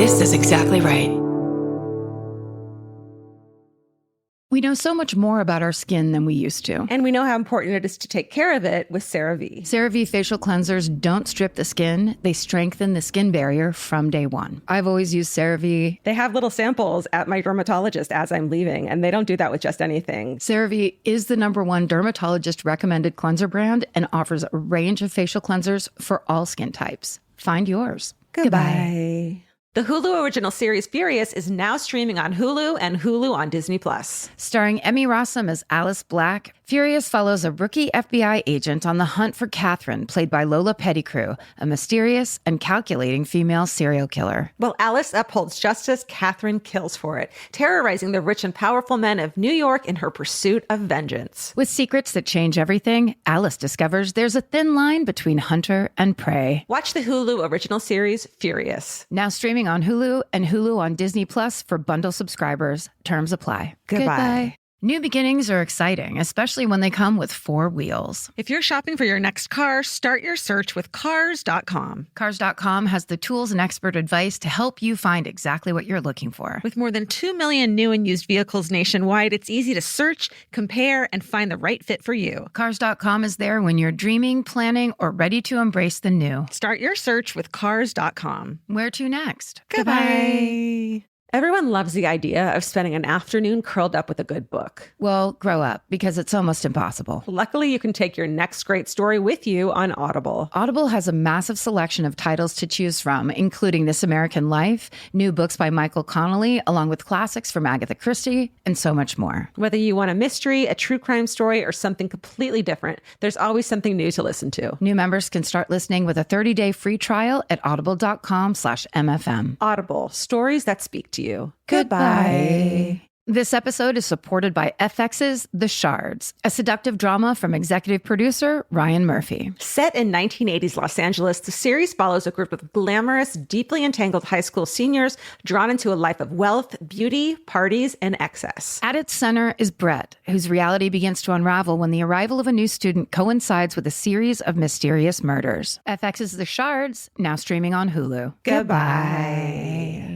This is exactly right. We know so much more about our skin than we used to. And we know how important it is to take care of it with CeraVe. CeraVe facial cleansers don't strip the skin. They strengthen the skin barrier from day one. I've always used CeraVe. They have little samples at my dermatologist as I'm leaving, and they don't do that with just anything. CeraVe is the #1 dermatologist recommended cleanser brand and offers a range of facial cleansers for all skin types. Find yours. Goodbye. The Hulu original series Furious is now streaming on Hulu and Hulu on Disney+. Starring Emmy Rossum as Alice Black, Furious follows a rookie FBI agent on the hunt for Catherine, played by Lola Pettigrew, a mysterious and calculating female serial killer. While Alice upholds justice, Catherine kills for it, terrorizing the rich and powerful men of New York in her pursuit of vengeance. With secrets that change everything, Alice discovers there's a thin line between hunter and prey. Watch the Hulu original series Furious. Now streaming on Hulu and Hulu on Disney Plus for bundle subscribers. Terms apply. Goodbye. New beginnings are exciting, especially when they come with 4 wheels. If you're shopping for your next car, start your search with Cars.com. Cars.com has the tools and expert advice to help you find exactly what you're looking for. With more than 2 million new and used vehicles nationwide, it's easy to search, compare, and find the right fit for you. Cars.com is there when you're dreaming, planning, or ready to embrace the new. Start your search with Cars.com. Where to next? Goodbye. Everyone loves the idea of spending an afternoon curled up with a good book. Well, grow up, because it's almost impossible. Luckily, you can take your next great story with you on Audible. Audible has a massive selection of titles to choose from, including This American Life, new books by Michael Connelly, along with classics from Agatha Christie, and so much more. Whether you want a mystery, a true crime story, or something completely different, there's always something new to listen to. New members can start listening with a 30-day free trial at audible.com/MFM. Audible, stories that speak to you. Goodbye. This episode is supported by FX's The Shards, a seductive drama from executive producer Ryan Murphy. Set in 1980s Los Angeles, the series follows a group of glamorous, deeply entangled high school seniors drawn into a life of wealth, beauty, parties, and excess. At its center is Brett, whose reality begins to unravel when the arrival of a new student coincides with a series of mysterious murders. FX's The Shards, now streaming on Hulu. Goodbye.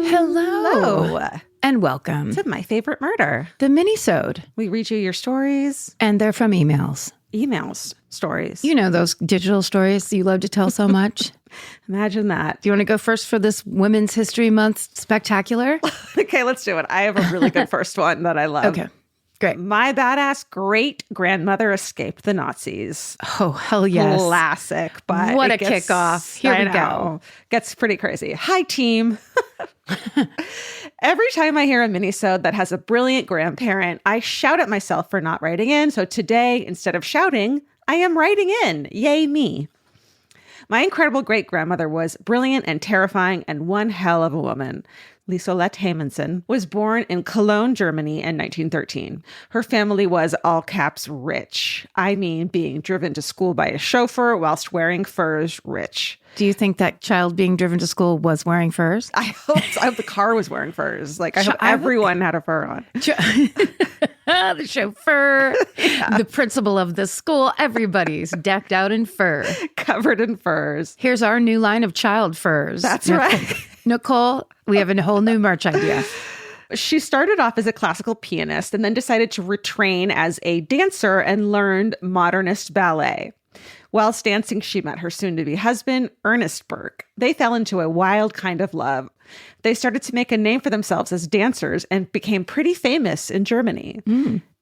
Hello. And welcome to My Favorite Murder, the Minisode. We read you your stories. And they're from emails. Stories. You know those digital stories you love to tell so much. Imagine that. Do you want to go first for this Women's History Month spectacular? Okay, let's do it. I have a really good first one that I love. Okay, great. My badass great-grandmother escaped the Nazis. Oh, hell yes. Classic. But what a kickoff. Here we go. Gets pretty crazy. Hi, team. Every time I hear a minisode that has a brilliant grandparent, I shout at myself for not writing in. So today, instead of shouting, I am writing in. Yay, me. My incredible great-grandmother was brilliant and terrifying and one hell of a woman. Lieselette Haymanson was born in Cologne, Germany in 1913. Her family was all caps rich. I mean, being driven to school by a chauffeur whilst wearing furs rich. Do you think that child being driven to school was wearing furs? I hope the car was wearing furs. Like, I hope everyone had a fur on. The chauffeur, the principal of the school, everybody's decked out in fur. Covered in furs. Here's our new line of child furs. That's right. Nicole, we have a whole new merch idea. She started off as a classical pianist and then decided to retrain as a dancer and learned modernist ballet. Whilst dancing, she met her soon-to-be husband, Ernest Burke. They fell into a wild kind of love. They started to make a name for themselves as dancers and became pretty famous in Germany.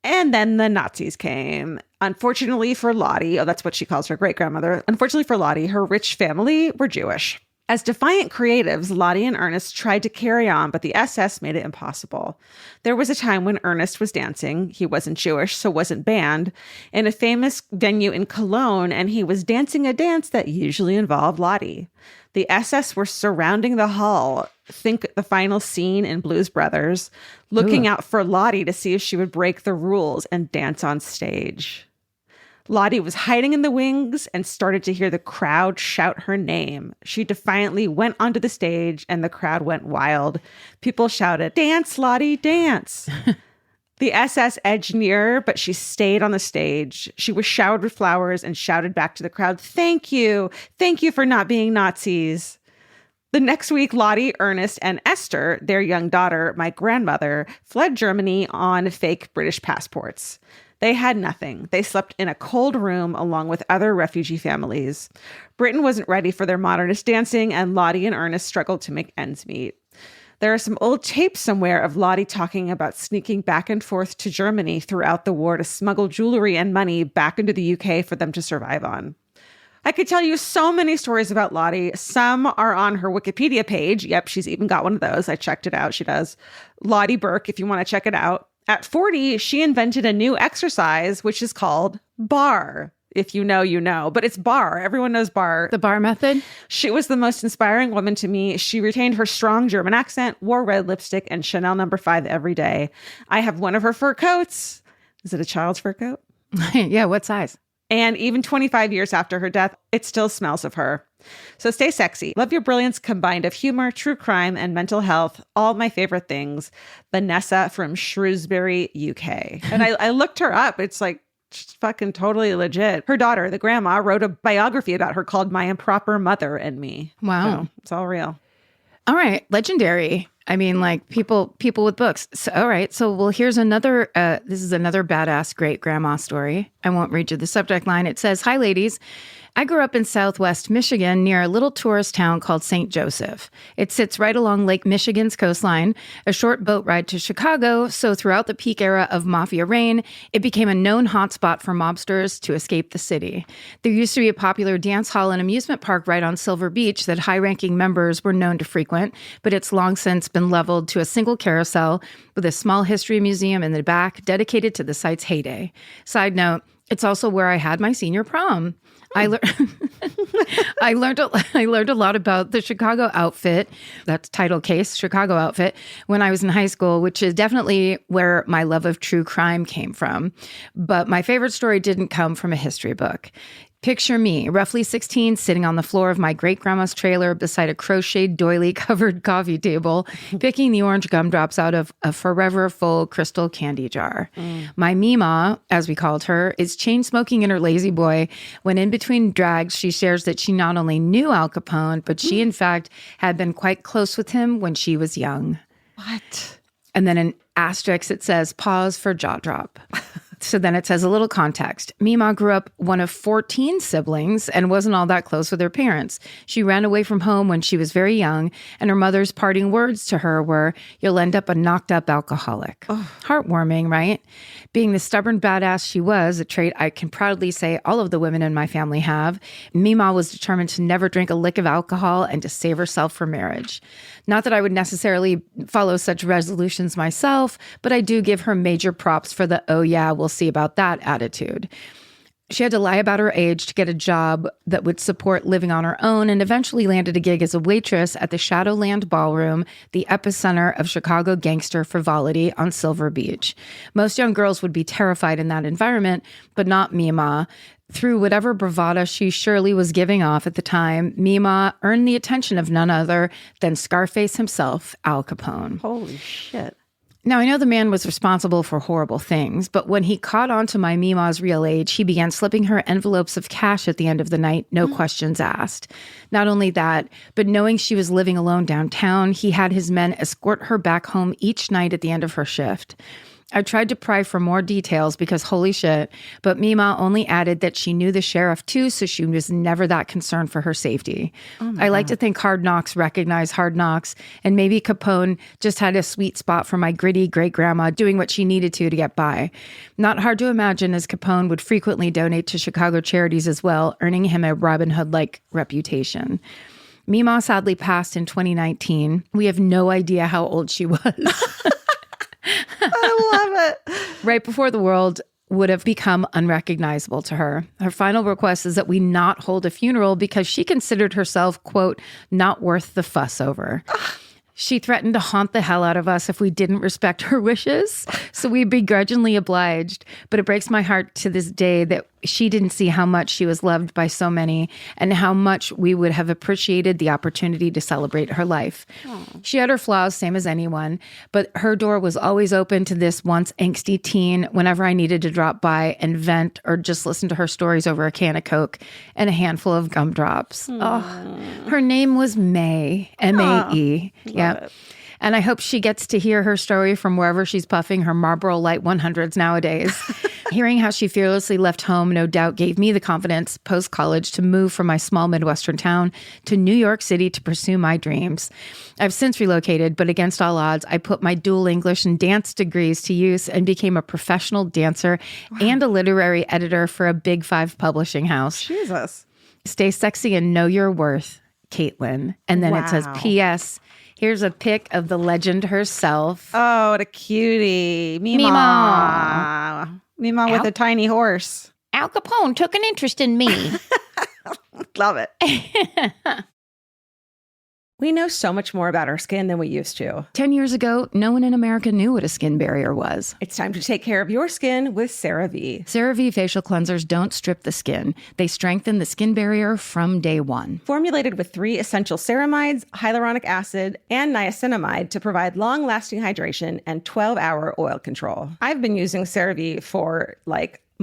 And then the Nazis came. Unfortunately for Lottie, that's what she calls her great-grandmother. Unfortunately for Lottie, her rich family were Jewish. As defiant creatives, Lottie and Ernest tried to carry on, but the SS made it impossible. There was a time when Ernest was dancing. He wasn't Jewish, so wasn't banned, in a famous venue in Cologne, and he was dancing a dance that usually involved Lottie. The SS were surrounding the hall. Think the final scene in Blues Brothers, looking out for Lottie to see if she would break the rules and dance on stage. Lottie was hiding in the wings and started to hear the crowd shout her name. She defiantly went onto the stage and the crowd went wild. People shouted, "Dance, Lottie, dance." The SS edged nearer, but she stayed on the stage. She was showered with flowers and shouted back to the crowd, "Thank you. Thank you for not being Nazis." The next week, Lottie, Ernest, and Esther, their young daughter, my grandmother, fled Germany on fake British passports. They had nothing. They slept in a cold room along with other refugee families. Britain wasn't ready for their modernist dancing, and Lottie and Ernest struggled to make ends meet. There are some old tapes somewhere of Lottie talking about sneaking back and forth to Germany throughout the war to smuggle jewelry and money back into the UK for them to survive on. I could tell you so many stories about Lottie. Some are on her Wikipedia page. Yep, she's even got one of those. I checked it out. She does. Lottie Burke, if you want to check it out. At 40, she invented a new exercise, which is called bar. If you know, you know. But it's bar. Everyone knows bar. The bar method? She was the most inspiring woman to me. She retained her strong German accent, wore red lipstick, and Chanel No. 5 every day. I have one of her fur coats. Is it a child's fur coat? Yeah, what size? And even 25 years after her death, it still smells of her. So stay sexy. Love your brilliance combined of humor, true crime, and mental health. All my favorite things. Vanessa from Shrewsbury, UK. And I looked her up. It's like, she's fucking totally legit. Her daughter, the grandma, wrote a biography about her called My Improper Mother and Me. Wow. So it's all real. All right. Legendary. I mean, like people with books. So, all right. So, well, here's another, this is another badass great grandma story. I won't read you the subject line. It says, "Hi, ladies. I grew up in Southwest Michigan near a little tourist town called St. Joseph. It sits right along Lake Michigan's coastline, a short boat ride to Chicago. So throughout the peak era of mafia reign, it became a known hotspot for mobsters to escape the city. There used to be a popular dance hall and amusement park right on Silver Beach that high-ranking members were known to frequent, but it's long since been leveled to a single carousel with a small history museum in the back dedicated to the site's heyday. Side note, it's also where I had my senior prom. I learned a lot about the Chicago outfit, that's title case, Chicago outfit, when I was in high school, which is definitely where my love of true crime came from. But my favorite story didn't come from a history book. Picture me, roughly 16, sitting on the floor of my great-grandma's trailer beside a crocheted doily-covered coffee table, picking the orange gumdrops out of a forever full crystal candy jar. My Mima, as we called her, is chain-smoking in her lazy boy when in between drags, she shares that she not only knew Al Capone, but she, in fact, had been quite close with him when she was young. What? And then in asterisk, it says, pause for jaw drop. So then it says a little context. Mima grew up one of 14 siblings and wasn't all that close with her parents. She ran away from home when she was very young, and her mother's parting words to her were, "You'll end up a knocked-up alcoholic." Oh. Heartwarming, right? Being the stubborn badass she was, a trait I can proudly say all of the women in my family have, Mima was determined to never drink a lick of alcohol and to save herself for marriage. Not that I would necessarily follow such resolutions myself, but I do give her major props for the, "oh yeah, we'll see about that" attitude. She had to lie about her age to get a job that would support living on her own, and eventually landed a gig as a waitress at the Shadowland Ballroom, the epicenter of Chicago gangster frivolity on Silver Beach. Most young girls would be terrified in that environment, but not Mima. Through whatever bravado she surely was giving off at the time, Mima earned the attention of none other than Scarface himself, Al Capone. Holy shit. Now, I know the man was responsible for horrible things, but when he caught on to my Mima's real age, he began slipping her envelopes of cash at the end of the night, no questions asked. Not only that, but knowing she was living alone downtown, he had his men escort her back home each night at the end of her shift. I tried to pry for more details because holy shit, but Mima only added that she knew the sheriff too, so she was never that concerned for her safety. I like to think Hard Knocks recognized Hard Knocks, and maybe Capone just had a sweet spot for my gritty great-grandma doing what she needed to get by. Not hard to imagine, as Capone would frequently donate to Chicago charities as well, earning him a Robin Hood-like reputation. Mima sadly passed in 2019. We have no idea how old she was. I love it. Right before the world would have become unrecognizable to her. Her final request is that we not hold a funeral because she considered herself, quote, not worth the fuss over. She threatened to haunt the hell out of us if we didn't respect her wishes, so we begrudgingly obliged. But it breaks my heart to this day that she didn't see how much she was loved by so many and how much we would have appreciated the opportunity to celebrate her life. She had her flaws, same as anyone, but her door was always open to this once angsty teen whenever I needed to drop by and vent or just listen to her stories over a can of Coke and a handful of gumdrops. Oh, her name was May, M-A-E. Yeah. And I hope she gets to hear her story from wherever she's puffing her Marlboro Light 100s nowadays. Hearing how she fearlessly left home no doubt gave me the confidence post-college to move from my small Midwestern town to New York City to pursue my dreams. I've since relocated, but against all odds, I put my dual English and dance degrees to use and became a professional dancer and a literary editor for a Big Five publishing house. Jesus. Stay sexy and know your worth, Caitlin. And then it says, P.S., here's a pic of the legend herself. Oh, what a cutie. Mima. Mima with a tiny horse. Al Capone took an interest in me. Love it. We know so much more about our skin than we used to. 10 years ago, no one in America knew what a skin barrier was. It's time to take care of your skin with CeraVe. CeraVe facial cleansers don't strip the skin. They strengthen the skin barrier from day one. Formulated with 3 essential ceramides, hyaluronic acid, and niacinamide to provide long-lasting hydration and 12-hour oil control. I've been using CeraVe for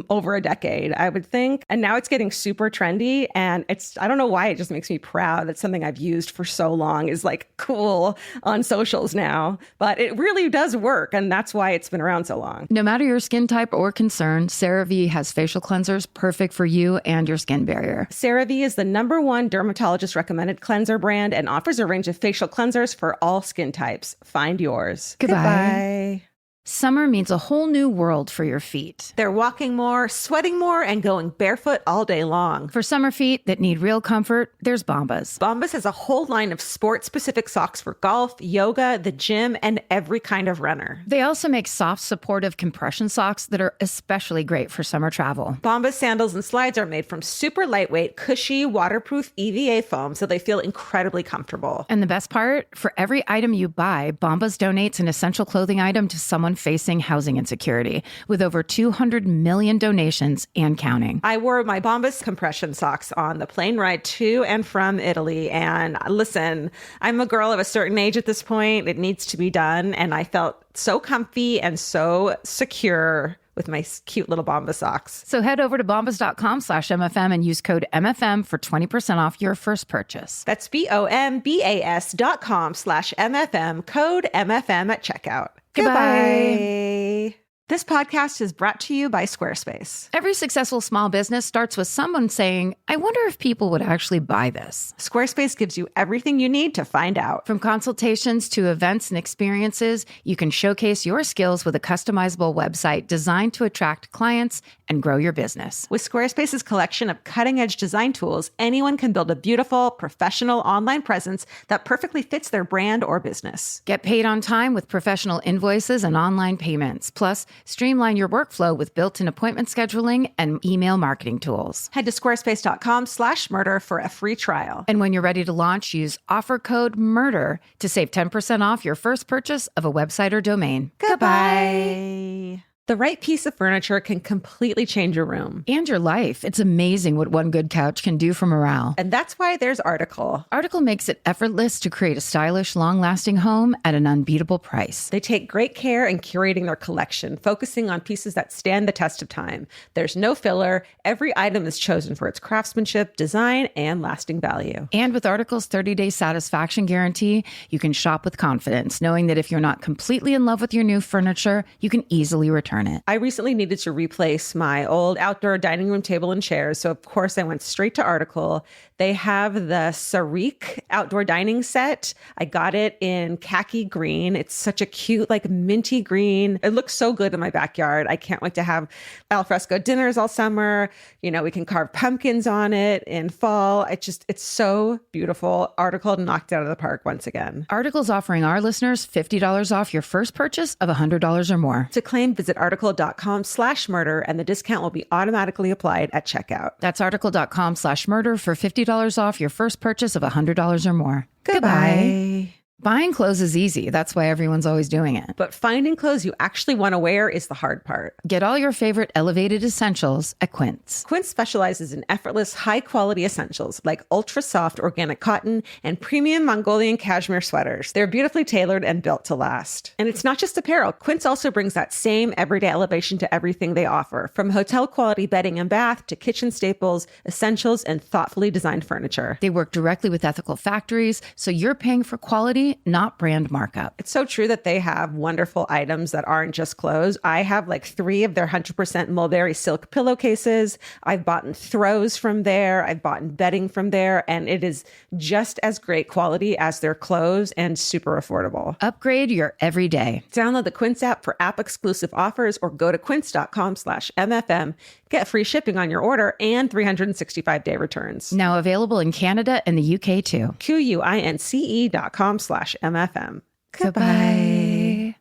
over a decade, I would think. And now it's getting super trendy. And I don't know why, it just makes me proud that something I've used for so long is cool on socials now. But it really does work. And that's why it's been around so long. No matter your skin type or concern, CeraVe has facial cleansers perfect for you and your skin barrier. CeraVe is the #1 dermatologist recommended cleanser brand and offers a range of facial cleansers for all skin types. Find yours. Goodbye. Summer means a whole new world for your feet. They're walking more, sweating more, and going barefoot all day long. For summer feet that need real comfort, there's Bombas. Bombas has a whole line of sport-specific socks for golf, yoga, the gym, and every kind of runner. They also make soft, supportive compression socks that are especially great for summer travel. Bombas sandals and slides are made from super lightweight, cushy, waterproof EVA foam, so they feel incredibly comfortable. And the best part? For every item you buy, Bombas donates an essential clothing item to someone facing housing insecurity, with over 200 million donations and counting. I wore my Bombas compression socks on the plane ride to and from Italy. And listen, I'm a girl of a certain age at this point. It needs to be done. And I felt so comfy and so secure with my cute little Bombas socks. So head over to bombas.com/MFM and use code MFM for 20% off your first purchase. That's BOMBAS.com/MFM, code MFM at checkout. Goodbye. This podcast is brought to you by Squarespace. Every successful small business starts with someone saying, I wonder if people would actually buy this. Squarespace gives you everything you need to find out. From consultations to events and experiences, you can showcase your skills with a customizable website designed to attract clients and grow your business. With Squarespace's collection of cutting-edge design tools, anyone can build a beautiful, professional online presence that perfectly fits their brand or business. Get paid on time with professional invoices and online payments. Plus, streamline your workflow with built-in appointment scheduling and email marketing tools. Head to squarespace.com/murder for a free trial. And when you're ready to launch, use offer code MURDER to save 10% off your first purchase of a website or domain. Goodbye. The right piece of furniture can completely change your room. And your life. It's amazing what one good couch can do for morale. And that's why there's Article. Article makes it effortless to create a stylish, long-lasting home at an unbeatable price. They take great care in curating their collection, focusing on pieces that stand the test of time. There's no filler. Every item is chosen for its craftsmanship, design, and lasting value. And with Article's 30-day satisfaction guarantee, you can shop with confidence, knowing that if you're not completely in love with your new furniture, you can easily return it. I recently needed to replace my old outdoor dining room table and chairs, so of course I went straight to Article. They have the Sarik outdoor dining set. I got it in khaki green. It's such a cute, minty green. It looks so good in my backyard. I can't wait to have alfresco dinners all summer. We can carve pumpkins on it in fall. It's so beautiful. Article knocked it out of the park once again. Article's offering our listeners $50 off your first purchase of $100 or more. To claim, visit article.com/murder, and the discount will be automatically applied at checkout. That's article.com/murder for $50 off your first purchase of $100 or more. Goodbye. Buying clothes is easy. That's why everyone's always doing it. But finding clothes you actually want to wear is the hard part. Get all your favorite elevated essentials at Quince. Quince specializes in effortless, high-quality essentials like ultra-soft organic cotton and premium Mongolian cashmere sweaters. They're beautifully tailored and built to last. And it's not just apparel. Quince also brings that same everyday elevation to everything they offer, from hotel-quality bedding and bath to kitchen staples, essentials, and thoughtfully designed furniture. They work directly with ethical factories, so you're paying for quality, not brand markup. It's so true that they have wonderful items that aren't just clothes. I have like 3 of their 100% mulberry silk pillowcases. I've bought throws from there. I've bought bedding from there. And it is just as great quality as their clothes and super affordable. Upgrade your everyday. Download the Quince app for app-exclusive offers or go to quince.com/MFM. Get free shipping on your order and 365-day returns. Now available in Canada and the UK too. QUINCE.com/MFM. Goodbye.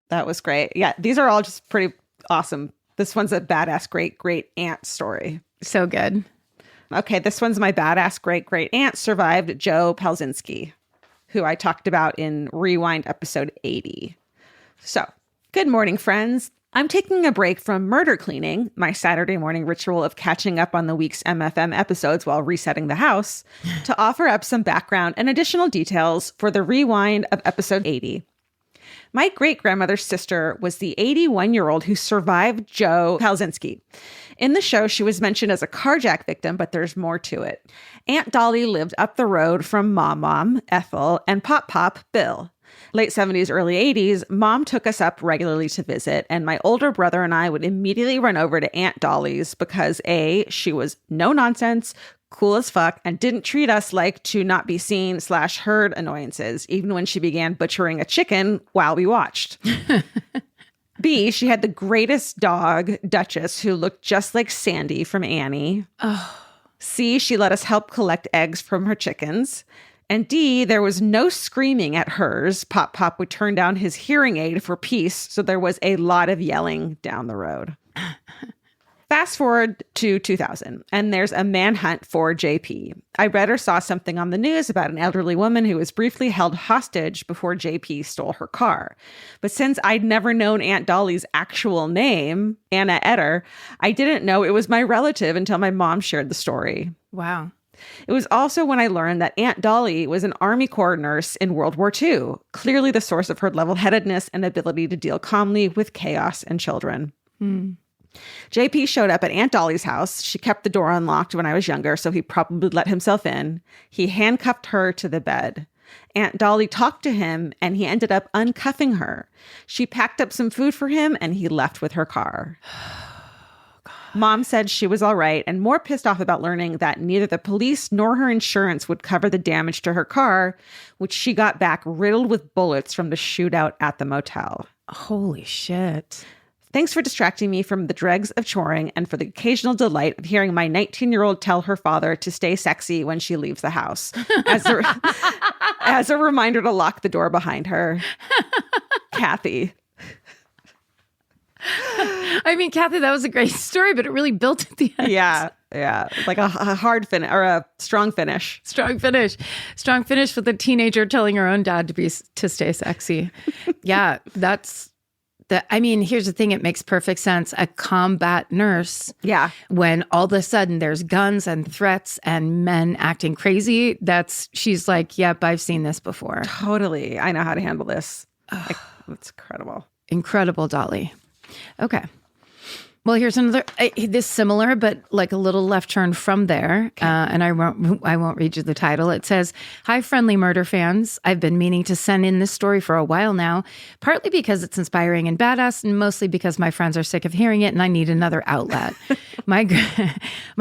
That was great. Yeah, these are all just pretty awesome. This one's a badass great aunt story. So good. Okay, this one's my badass great aunt survived Joe Pelzinski, who I talked about in Rewind episode 80. So, good morning, friends. I'm taking a break from murder cleaning, my Saturday morning ritual of catching up on the week's MFM episodes while resetting the house, to offer up some background and additional details for the rewind of episode 80. My great-grandmother's sister was the 81-year-old who survived Joe Pelzinski. In the show, she was mentioned as a carjack victim, but there's more to it. Aunt Dolly lived up the road from Mom, Ethel, and Pop, Bill. Late 70s, early 80s, Mom took us up regularly to visit, and my older brother and I would immediately run over to Aunt Dolly's because A, she was no nonsense, cool as fuck, and didn't treat us like to not be seen/heard annoyances, even when she began butchering a chicken while we watched. B, she had the greatest dog, Duchess, who looked just like Sandy from Annie. Oh. C, she let us help collect eggs from her chickens. And D, there was no screaming at hers. Pop would turn down his hearing aid for peace, so there was a lot of yelling down the road. Fast forward to 2000, and there's a manhunt for JP. I read or saw something on the news about an elderly woman who was briefly held hostage before JP stole her car. But since I'd never known Aunt Dolly's actual name, Anna Etter, I didn't know it was my relative until my mom shared the story. Wow. It was also when I learned that Aunt Dolly was an Army Corps nurse in World War II, clearly the source of her level-headedness and ability to deal calmly with chaos and children. JP showed up at Aunt Dolly's house. She kept the door unlocked when I was younger, so he probably let himself in. He handcuffed her to the bed. Aunt Dolly talked to him, and he ended up uncuffing her. She packed up some food for him, and he left with her car. Mom said she was all right and more pissed off about learning that neither the police nor her insurance would cover the damage to her car, which she got back riddled with bullets from the shootout at the motel. Holy shit. Thanks for distracting me from the dregs of choring and for the occasional delight of hearing my 19-year-old tell her father to stay sexy when she leaves the house, as a reminder to lock the door behind her. Kathy. I mean, Kathy, that was a great story, but it really built at the end. Yeah. Like a hard finish or a strong finish. Strong finish with a teenager telling her own dad to stay sexy. Yeah, I mean, here's the thing. It makes perfect sense. A combat nurse. Yeah. When all of a sudden there's guns and threats and men acting crazy, she's like, yep, I've seen this before. Totally. I know how to handle this. It's incredible. Incredible, Dolly. Okay. Well, here's another, this similar, but like a little left turn from there. Okay. And I won't read you the title. It says, "Hi, friendly murder fans. I've been meaning to send in this story for a while now, partly because it's inspiring and badass, and mostly because my friends are sick of hearing it and I need another outlet. My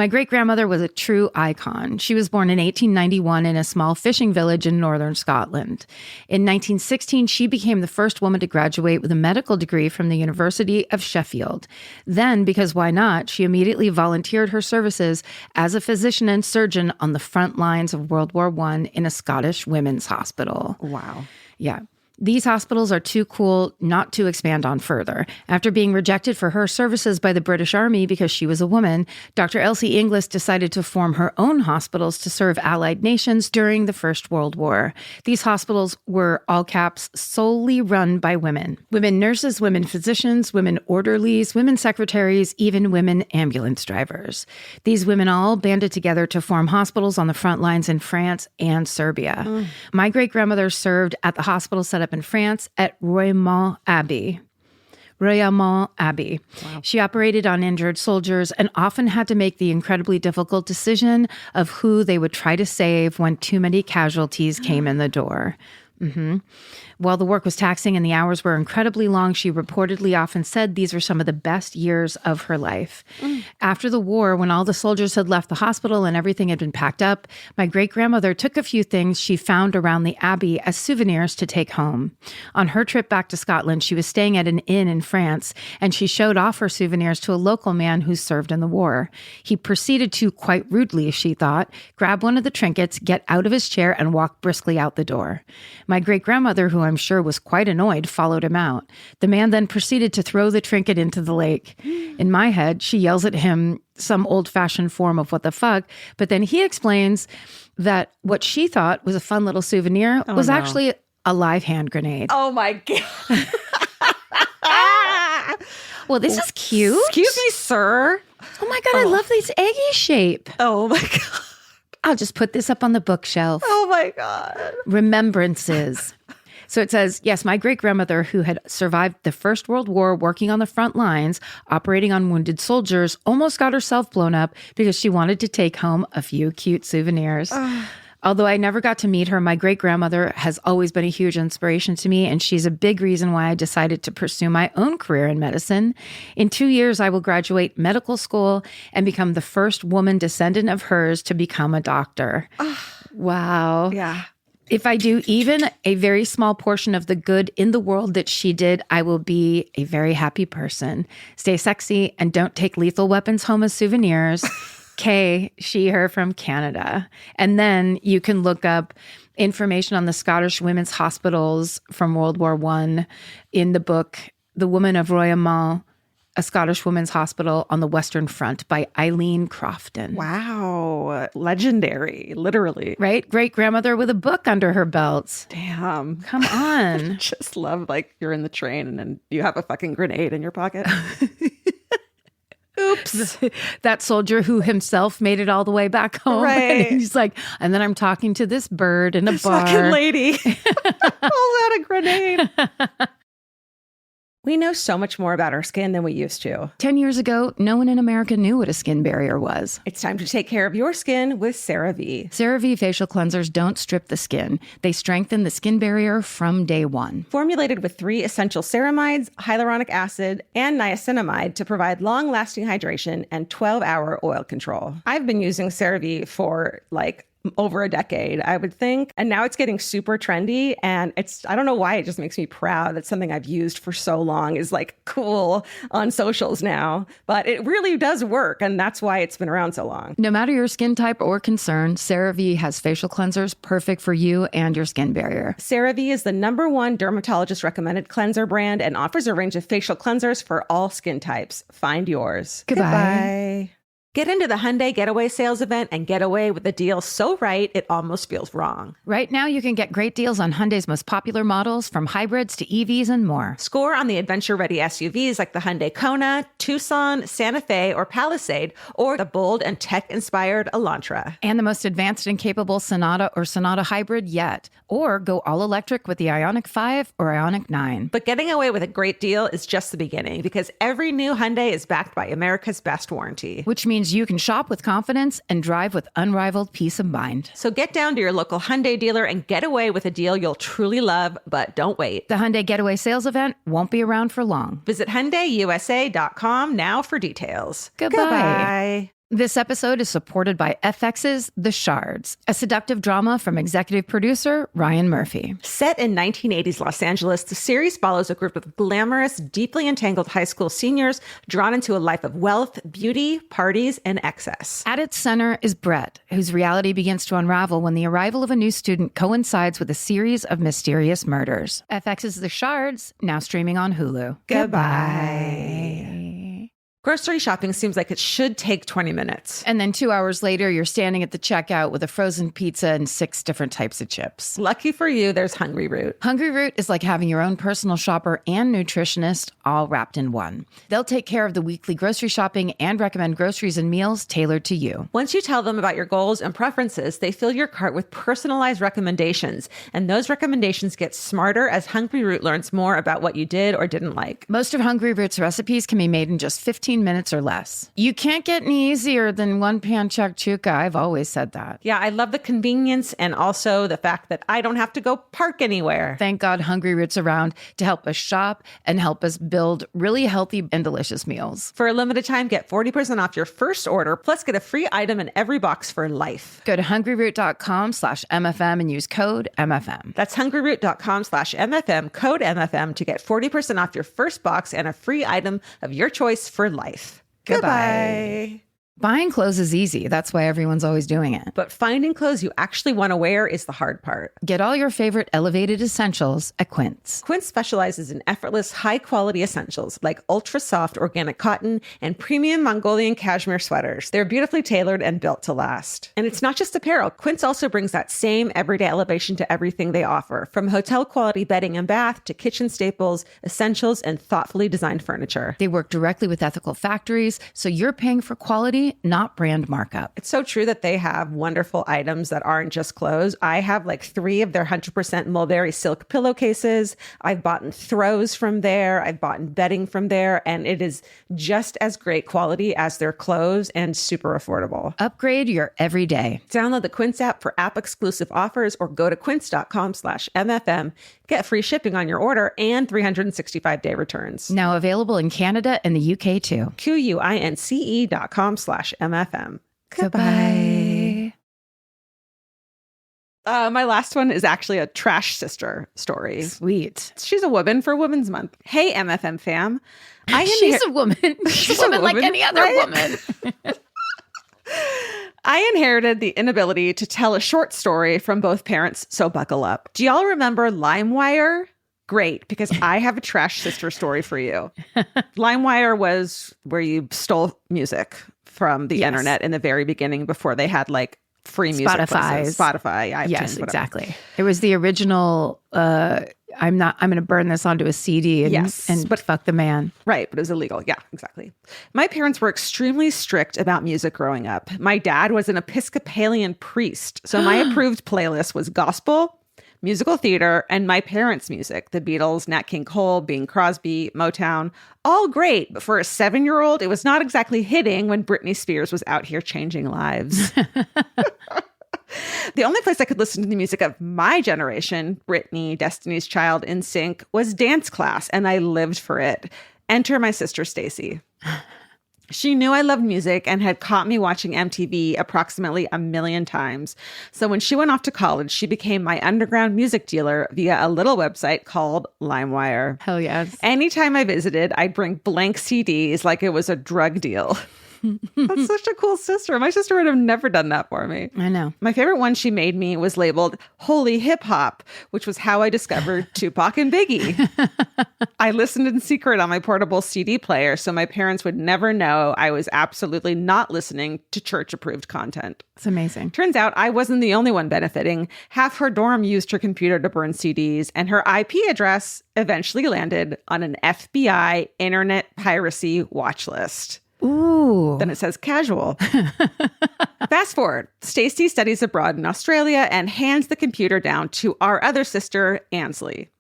great-grandmother was a true icon. She was born in 1891 in a small fishing village in northern Scotland. In 1916, she became the first woman to graduate with a medical degree from the University of Sheffield. Then, because why not, she immediately volunteered her services as a physician and surgeon on the front lines of World War I in a Scottish women's hospital." Wow. Yeah. These hospitals are too cool not to expand on further. After being rejected for her services by the British Army because she was a woman, Dr. Elsie Inglis decided to form her own hospitals to serve Allied nations during the First World War. These hospitals were, all caps, solely run by women. Women nurses, women physicians, women orderlies, women secretaries, even women ambulance drivers. These women all banded together to form hospitals on the front lines in France and Serbia. My great-grandmother served at the hospital set up in France at Royaumont Abbey. Wow. She operated on injured soldiers and often had to make the incredibly difficult decision of who they would try to save when too many casualties came in the door. While the work was taxing and the hours were incredibly long, she reportedly often said these were some of the best years of her life. After the war, when all the soldiers had left the hospital and everything had been packed up, my great-grandmother took a few things she found around the abbey as souvenirs to take home. On her trip back to Scotland, she was staying at an inn in France, and she showed off her souvenirs to a local man who served in the war. He proceeded to, quite rudely, she thought, grab one of the trinkets, get out of his chair, and walk briskly out the door. My great-grandmother, who I'm sure was quite annoyed, followed him out. The man then proceeded to throw the trinket into the lake. In my head, she yells at him some old-fashioned form of what the fuck, but then he explains that what she thought was a fun little souvenir was actually a live hand grenade. Oh my God. Well, this is cute. Excuse me, sir. Oh my God, I love this eggy shape. Oh my God. I'll just put this up on the bookshelf. Oh my God. Remembrances. So it says, yes, my great-grandmother, who had survived the First World War working on the front lines, operating on wounded soldiers, almost got herself blown up because she wanted to take home a few cute souvenirs. Although I never got to meet her, my great-grandmother has always been a huge inspiration to me, and she's a big reason why I decided to pursue my own career in medicine. In 2 years, I will graduate medical school and become the first woman descendant of hers to become a doctor. Wow. Yeah. If I do even a very small portion of the good in the world that she did, I will be a very happy person. Stay sexy and don't take lethal weapons home as souvenirs. Kay, she, her from Canada. And then you can look up information on the Scottish women's hospitals from World War I in the book, The Woman of Royaumont, A Scottish Women's Hospital on the Western Front by Eileen Crofton. Wow. Legendary, literally. Right? Great-grandmother with a book under her belt. Damn. Come on. Just love, like, you're in the train and then you have a fucking grenade in your pocket. Oops. That soldier who himself made it all the way back home. Right. And he's like, and then I'm talking to this bird in a bar. Fucking lady. Pull out a grenade. We know so much more about our skin than we used to. 10 years ago, no one in America knew what a skin barrier was. It's time to take care of your skin with CeraVe. CeraVe facial cleansers don't strip the skin. They strengthen the skin barrier from day one. Formulated with 3 essential ceramides, hyaluronic acid, and niacinamide to provide long-lasting hydration and 12-hour oil control. I've been using CeraVe for over a decade, I would think. And now it's getting super trendy. And I don't know why, it just makes me proud that something I've used for so long is cool on socials now. But it really does work. And that's why it's been around so long. No matter your skin type or concern, CeraVe has facial cleansers perfect for you and your skin barrier. CeraVe is the #1 dermatologist recommended cleanser brand and offers a range of facial cleansers for all skin types. Find yours. Goodbye. Get into the Hyundai Getaway sales event and get away with a deal so right, it almost feels wrong. Right now, you can get great deals on Hyundai's most popular models, from hybrids to EVs and more. Score on the adventure-ready SUVs like the Hyundai Kona, Tucson, Santa Fe, or Palisade, or the bold and tech-inspired Elantra. And the most advanced and capable Sonata or Sonata Hybrid yet. Or go all-electric with the Ioniq 5 or Ioniq 9. But getting away with a great deal is just the beginning, because every new Hyundai is backed by America's best warranty. Which means you can shop with confidence and drive with unrivaled peace of mind. So get down to your local Hyundai dealer and get away with a deal you'll truly love, but don't wait. The Hyundai Getaway sales event won't be around for long. Visit HyundaiUSA.com now for details. Goodbye. This episode is supported by FX's The Shards, a seductive drama from executive producer Ryan Murphy. Set in 1980s Los Angeles, the series follows a group of glamorous, deeply entangled high school seniors drawn into a life of wealth, beauty, parties, and excess. At its center is Brett, whose reality begins to unravel when the arrival of a new student coincides with a series of mysterious murders. FX's The Shards, now streaming on Hulu. Goodbye. Grocery shopping seems like it should take 20 minutes. And then 2 hours later, you're standing at the checkout with a frozen pizza and 6 different types of chips. Lucky for you, there's Hungry Root. Hungry Root is like having your own personal shopper and nutritionist all wrapped in one. They'll take care of the weekly grocery shopping and recommend groceries and meals tailored to you. Once you tell them about your goals and preferences, they fill your cart with personalized recommendations. And those recommendations get smarter as Hungry Root learns more about what you did or didn't like. Most of Hungry Root's recipes can be made in just 15 minutes or less. You can't get any easier than one pan shakshuka. I've always said that. Yeah, I love the convenience and also the fact that I don't have to go park anywhere. Thank God Hungry Root's around to help us shop and help us build really healthy and delicious meals. For a limited time, get 40% off your first order, plus get a free item in every box for life. Go to hungryroot.com/MFM and use code MFM. That's hungryroot.com/MFM, code MFM to get 40% off your first box and a free item of your choice for life. Goodbye. Buying clothes is easy. That's why everyone's always doing it. But finding clothes you actually want to wear is the hard part. Get all your favorite elevated essentials at Quince. Quince specializes in effortless, high-quality essentials like ultra-soft organic cotton and premium Mongolian cashmere sweaters. They're beautifully tailored and built to last. And it's not just apparel. Quince also brings that same everyday elevation to everything they offer, from hotel-quality bedding and bath to kitchen staples, essentials, and thoughtfully designed furniture. They work directly with ethical factories, so you're paying for quality, not brand markup. It's so true that they have wonderful items that aren't just clothes. I have like 3 of their 100% mulberry silk pillowcases. I've bought throws from there. I've bought bedding from there. And it is just as great quality as their clothes and super affordable. Upgrade your everyday. Download the Quince app for app-exclusive offers or go to quince.com/MFM. Get free shipping on your order and 365-day returns. Now available in Canada and the UK too. QUINCE.com/MFM. Goodbye. My last one is actually a trash sister story. Sweet. She's a woman for Women's Month. Hey, MFM fam. She's a woman. She's a woman like any other woman. I inherited the inability to tell a short story from both parents, so buckle up. Do y'all remember LimeWire? Great, because I have a trash sister story for you. LimeWire was where you stole music from the internet in the very beginning before they had like free music places. Spotify, iTunes, yes, whatever. Exactly. It was the original. I'm going to burn this onto a CD and fuck the man. Right, but it was illegal. Yeah, exactly. My parents were extremely strict about music growing up. My dad was an Episcopalian priest, so my approved playlist was gospel, musical theater, and my parents' music, the Beatles, Nat King Cole, Bing Crosby, Motown, all great. But for a 7-year-old, it was not exactly hitting when Britney Spears was out here changing lives. The only place I could listen to the music of my generation, Britney, Destiny's Child, NSYNC, was dance class, and I lived for it. Enter my sister, Stacy. She knew I loved music and had caught me watching MTV approximately 1,000,000 times. So when she went off to college, she became my underground music dealer via a little website called LimeWire. Hell yes. Anytime I visited, I'd bring blank CDs like it was a drug deal. That's such a cool sister. My sister would have never done that for me. I know. My favorite one she made me was labeled Holy Hip Hop, which was how I discovered Tupac and Biggie. I listened in secret on my portable CD player, so my parents would never know I was absolutely not listening to church-approved content. It's amazing. Turns out I wasn't the only one benefiting. Half her dorm used her computer to burn CDs, and her IP address eventually landed on an FBI internet piracy watch list. Ooh. Then it says casual. Fast forward. Stacy studies abroad in Australia and hands the computer down to our other sister, Ansley.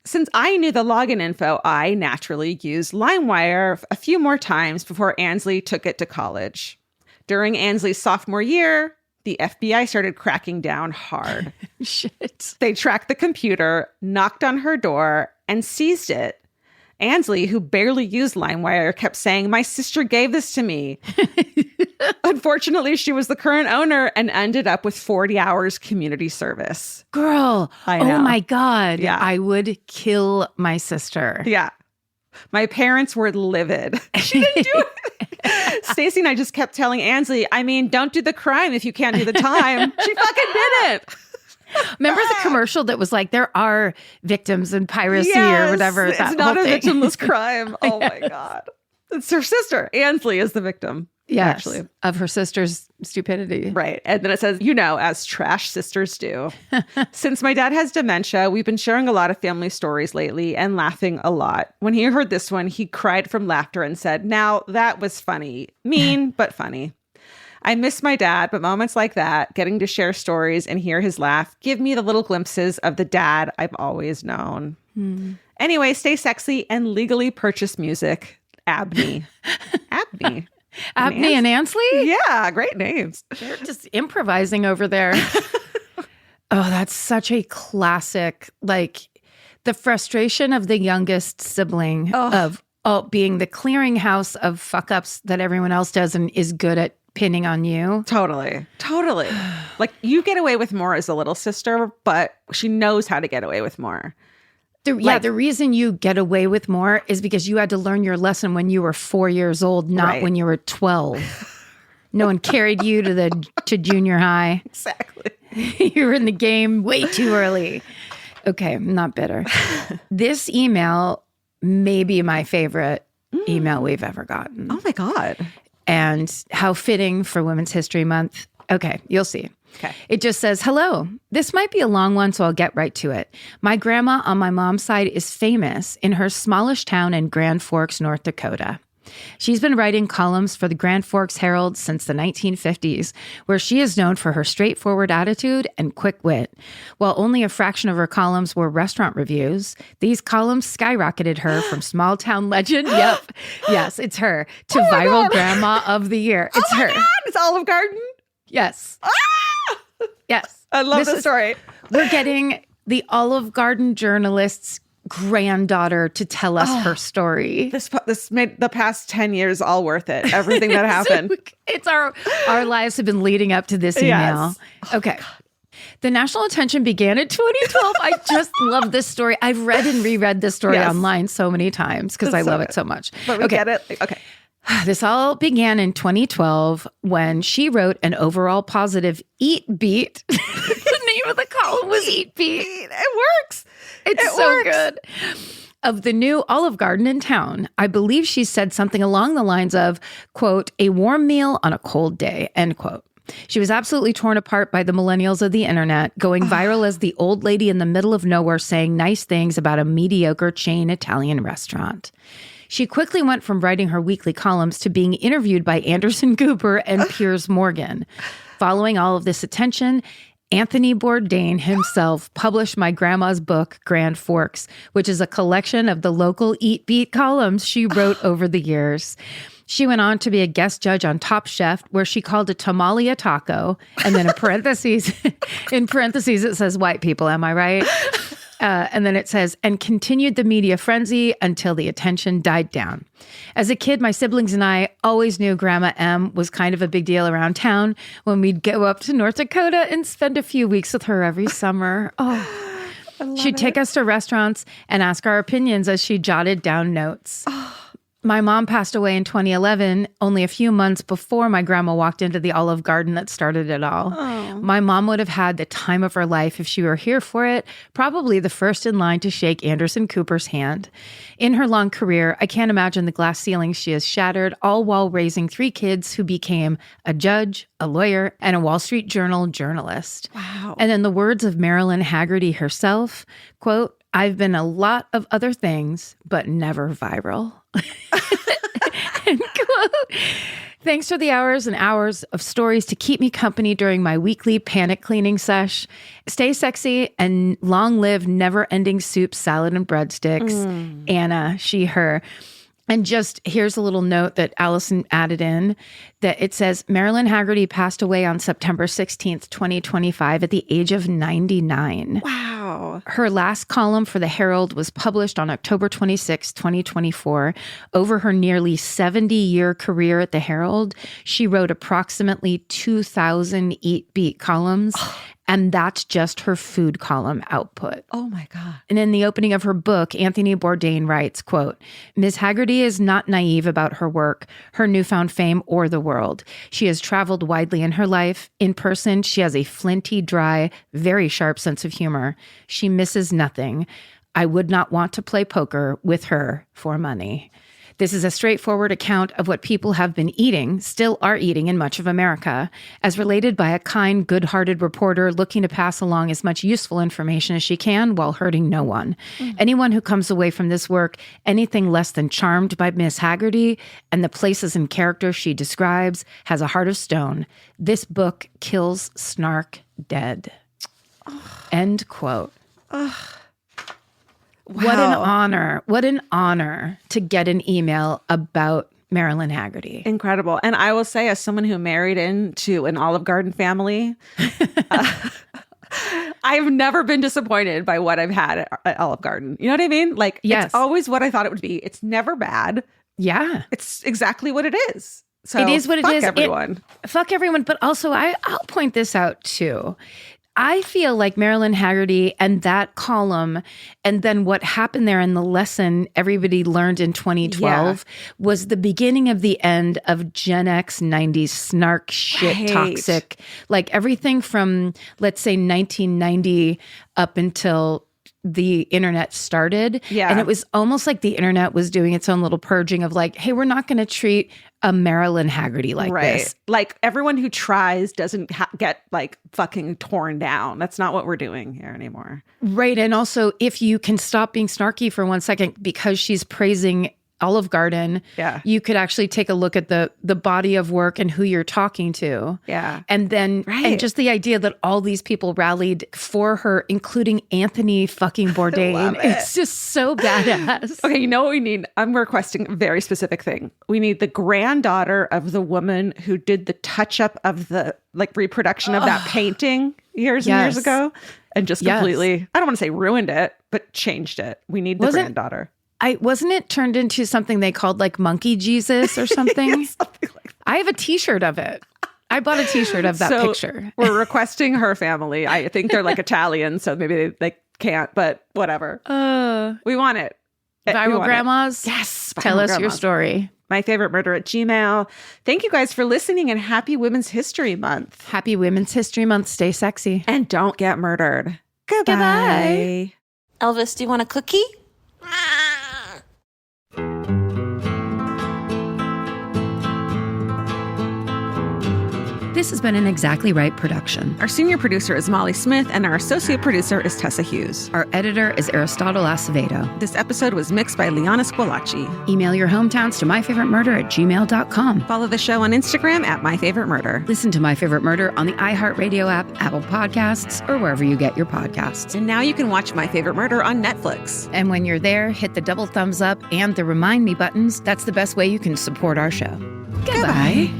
Since I knew the login info, I naturally used LimeWire a few more times before Ansley took it to college. During Ansley's sophomore year, the FBI started cracking down hard. Shit. They tracked the computer, knocked on her door, and seized it. Ansley, who barely used LimeWire, kept saying, "My sister gave this to me." Unfortunately, she was the current owner and ended up with 40 hours community service. Girl, I know. oh my God. Yeah. I would kill my sister. Yeah. My parents were livid. She didn't do it. Stacey and I just kept telling Ansley, I mean, don't do the crime if you can't do the time. She fucking did it. Remember the commercial that was like, there are victims in piracy or whatever? It's that not whole a thing. victimless crime. Oh my God. It's her sister. Ansley is the victim. Yes, actually. of her sister's stupidity. Right. And then it says, as trash sisters do. Since my dad has dementia, we've been sharing a lot of family stories lately and laughing a lot. When he heard this one, he cried from laughter and said, now that was funny. Mean, but funny. I miss my dad, but moments like that, getting to share stories and hear his laugh, give me the little glimpses of the dad I've always known. Anyway, stay sexy and legally purchase music. Abney. Abney. Abney and Ansley? Yeah, great names. They're just improvising over there. Oh, that's such a classic, like the frustration of the youngest sibling of being the clearinghouse of fuck ups that everyone else does and is good at pinning on you. Totally. Like you get away with more as a little sister, but she knows how to get away with more. The reason you get away with more is because you had to learn your lesson when you were 4 years old, not when you were 12. No one carried you to junior high. Exactly. You were in the game way too early. Okay, I'm not bitter. This email may be my favorite email we've ever gotten. Oh my God. And how fitting for Women's History Month. Okay, you'll see. Okay. It just says, hello. This might be a long one, so I'll get right to it. My grandma on my mom's side is famous in her smallish town in Grand Forks, North Dakota. She's been writing columns for the Grand Forks Herald since the 1950s, where she is known for her straightforward attitude and quick wit. While only a fraction of her columns were restaurant reviews, these columns skyrocketed her from small town legend, yes, it's her, to viral grandma of the year. It's her. God, it's Olive Garden? Yes. Yes. I love this story. We're getting the Olive Garden journalist's granddaughter to tell us her story. This made the past 10 years all worth it. Everything that happened. It's our lives have been leading up to this email. Yes. Okay. The national attention began in 2012. I just love this story. I've read and reread this story online so many times because I love it so much. But we get it. Okay. This all began in 2012 when she wrote an overall positive Eat Beat. The name of the column was Eat Beat. It works. It's so good. Of the new Olive Garden in town. I believe she said something along the lines of, quote, a warm meal on a cold day, end quote. She was absolutely torn apart by the millennials of the internet, going viral as the old lady in the middle of nowhere saying nice things about a mediocre chain Italian restaurant. She quickly went from writing her weekly columns to being interviewed by Anderson Cooper and Piers Morgan. Following all of this attention, Anthony Bourdain himself published my grandma's book, Grand Forks, which is a collection of the local Eat Beat columns she wrote over the years. She went on to be a guest judge on Top Chef, where she called a tamale a taco. And then in parentheses, it says white people, am I right? And then it says, and continued the media frenzy until the attention died down. As a kid, my siblings and I always knew Grandma M was kind of a big deal around town when we'd go up to North Dakota and spend a few weeks with her every summer. Oh, she'd take us to restaurants and ask our opinions as she jotted down notes. My mom passed away in 2011, only a few months before my grandma walked into the Olive Garden that started it all. Oh. My mom would have had the time of her life if she were here for it, probably the first in line to shake Anderson Cooper's hand. In her long career, I can't imagine the glass ceilings she has shattered, all while raising 3 kids who became a judge, a lawyer, and a Wall Street Journal journalist. Wow. And in the words of Marilyn Hagerty herself, quote, I've been a lot of other things, but never viral. End quote. Thanks for the hours and hours of stories to keep me company during my weekly panic cleaning sesh. Stay sexy and long live never-ending soup, salad, and breadsticks. Anna, she, her. And just here's a little note that Allison added in that it says Marilyn Hagerty passed away on September 16th, 2025 at the age of 99. Wow. Her last column for the Herald was published on October 26, 2024. Over her nearly 70-year career at the Herald, she wrote approximately 2,000 Eat Beat columns. And that's just her food column output. Oh my God. And in the opening of her book, Anthony Bourdain writes, quote, Ms. Hagerty is not naive about her work, her newfound fame, or the world. She has traveled widely in her life. In person, she has a flinty, dry, very sharp sense of humor. She misses nothing. I would not want to play poker with her for money. This is a straightforward account of what people have been eating, still are eating in much of America, as related by a kind, good-hearted reporter looking to pass along as much useful information as she can while hurting no one. Anyone who comes away from this work anything less than charmed by Miss Hagerty and the places and characters she describes has a heart of stone. This book kills snark dead. End quote. Wow. What an honor. What an honor to get an email about Marilyn Hagerty. Incredible. And I will say, as someone who married into an Olive Garden family, I've never been disappointed by what I've had at Olive Garden. You know what I mean? Like, yes. It's always what I thought it would be. It's never bad. Yeah. It's exactly what it is. So it is what it is. Fuck everyone. Fuck everyone. But also, I'll point this out too. I feel like Marilyn Hagerty and that column and then what happened there in the lesson everybody learned in 2012 was the beginning of the end of Gen X 90s snark shit, toxic, like everything from, let's say, 1990 up until the internet started. Yeah. And it was almost like the internet was doing its own little purging of like, hey, we're not going to treat a Marilyn Hagerty like this. Like everyone who tries doesn't get like fucking torn down. That's not what we're doing here anymore. Right. And also, if you can stop being snarky for 1 second because she's praising Olive Garden, you could actually take a look at the body of work and who you're talking to. Yeah. And then, and just the idea that all these people rallied for her, including Anthony fucking Bourdain. It's just so badass. Okay, you know what we need? I'm requesting a very specific thing. We need the granddaughter of the woman who did the touch-up of the like reproduction of that painting years and years ago and just completely, I don't want to say ruined it, but changed it. We need the granddaughter. Wasn't it turned into something they called like Monkey Jesus or something? Something like that. I have a t-shirt of it. I bought a t-shirt of that picture. We're requesting her family. I think they're like Italian, so maybe they can't, but whatever. We want it. Viral grandmas? Yes. Tell us your story. myfavoritemurder@gmail.com. Thank you guys for listening and happy Women's History Month. Happy Women's History Month. Stay sexy. And don't get murdered. Goodbye. Elvis, do you want a cookie? This has been an Exactly Right production. Our senior producer is Molly Smith, and our associate producer is Tessa Hughes. Our editor is Aristotle Acevedo. This episode was mixed by Liana Squilacci. Email your hometowns to myfavoritemurder@gmail.com. Follow the show on Instagram @myfavoritemurder. Listen to My Favorite Murder on the iHeartRadio app, Apple Podcasts, or wherever you get your podcasts. And now you can watch My Favorite Murder on Netflix. And when you're there, hit the double thumbs up and the remind me buttons. That's the best way you can support our show. Goodbye.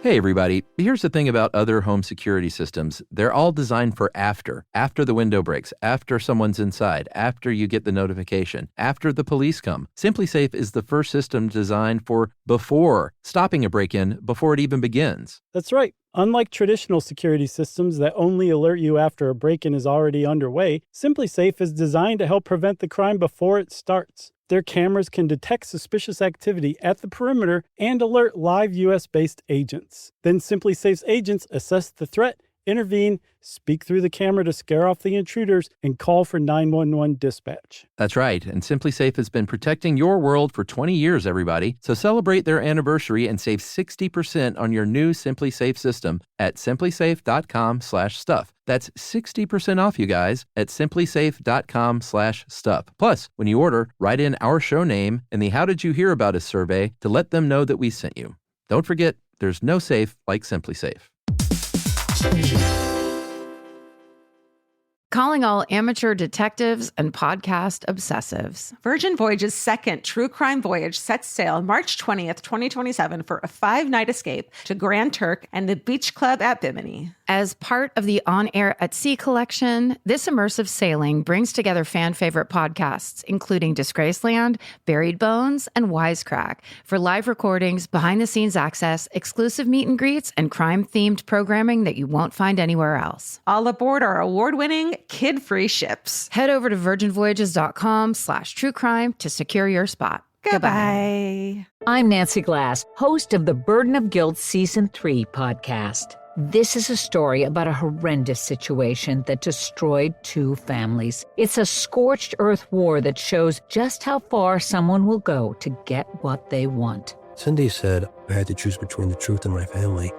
Hey everybody, here's the thing about other home security systems. They're all designed for after the window breaks, after someone's inside, after you get the notification, after the police come. SimpliSafe is the first system designed for before, stopping a break-in before it even begins. That's right. Unlike traditional security systems that only alert you after a break-in is already underway, SimpliSafe is designed to help prevent the crime before it starts. Their cameras can detect suspicious activity at the perimeter and alert live U.S.-based agents. Then SimpliSafe's agents assess the threat, intervene, speak through the camera to scare off the intruders, and call for 911 dispatch. That's right, and SimpliSafe has been protecting your world for 20 years, everybody. So celebrate their anniversary and save 60% on your new SimpliSafe system at simplisafe.com/stuff. That's 60% off, you guys, at simplisafe.com/stuff. Plus, when you order, write in our show name and the How Did You Hear About Us survey to let them know that we sent you. Don't forget, there's no safe like SimpliSafe. Calling all amateur detectives and podcast obsessives. Virgin Voyage's second true crime voyage sets sail March 20th, 2027 for a 5-night escape to Grand Turk and the Beach Club at Bimini. As part of the On Air at Sea collection, this immersive sailing brings together fan favorite podcasts, including Disgraceland, Buried Bones, and Wisecrack, for live recordings, behind-the-scenes access, exclusive meet and greets, and crime-themed programming that you won't find anywhere else. All aboard our award-winning, kid-free ships. Head over to virginvoyages.com/truecrime to secure your spot. Goodbye. I'm Nancy Glass, host of the Burden of Guilt Season 3 podcast. This is a story about a horrendous situation that destroyed 2 families. It's a scorched earth war that shows just how far someone will go to get what they want. Cindy said I had to choose between the truth and my family,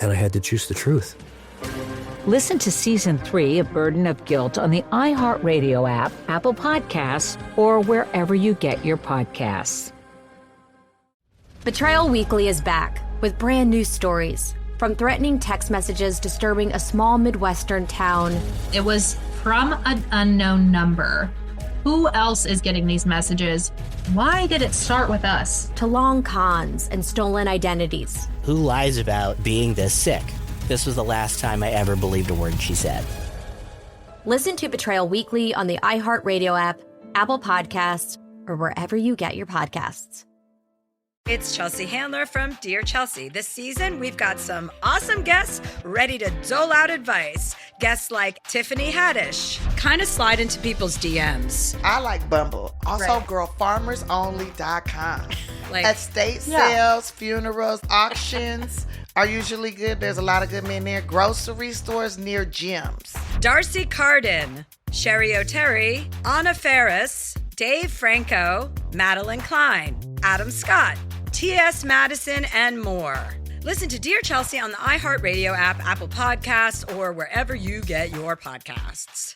and I had to choose the truth. Listen to Season 3 of Burden of Guilt on the iHeartRadio app, Apple Podcasts, or wherever you get your podcasts. Betrayal Weekly is back with brand new stories. From threatening text messages disturbing a small Midwestern town. It was from an unknown number. Who else is getting these messages? Why did it start with us? To long cons and stolen identities. Who lies about being this sick? This was the last time I ever believed a word she said. Listen to Betrayal Weekly on the iHeartRadio app, Apple Podcasts, or wherever you get your podcasts. It's Chelsea Handler from Dear Chelsea. This season, we've got some awesome guests ready to dole out advice. Guests like Tiffany Haddish, kind of slide into people's DMs. I like Bumble. Also, girlfarmersonly.com. Like, estate sales, funerals, auctions are usually good. There's a lot of good men there. Grocery stores near gyms. Darcy Carden, Sherry O'Terry, Anna Ferris, Dave Franco, Madeline Klein, Adam Scott, T.S. Madison, and more. Listen to Dear Chelsea on the iHeartRadio app, Apple Podcasts, or wherever you get your podcasts.